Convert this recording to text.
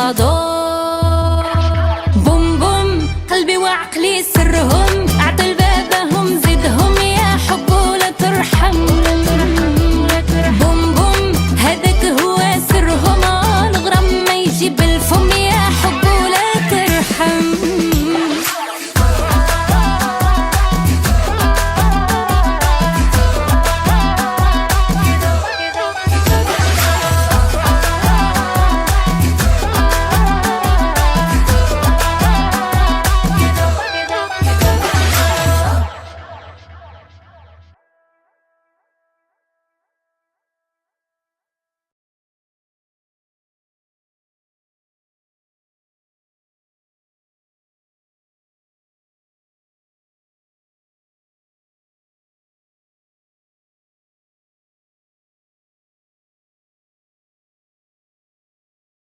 الفضاء. بوم بوم قلبي وعقلي سرهم، اعطي بابهم زدهم يا حب ولا ترحم. بوم بوم هذاك هو سرهم، الغرام ما يجيب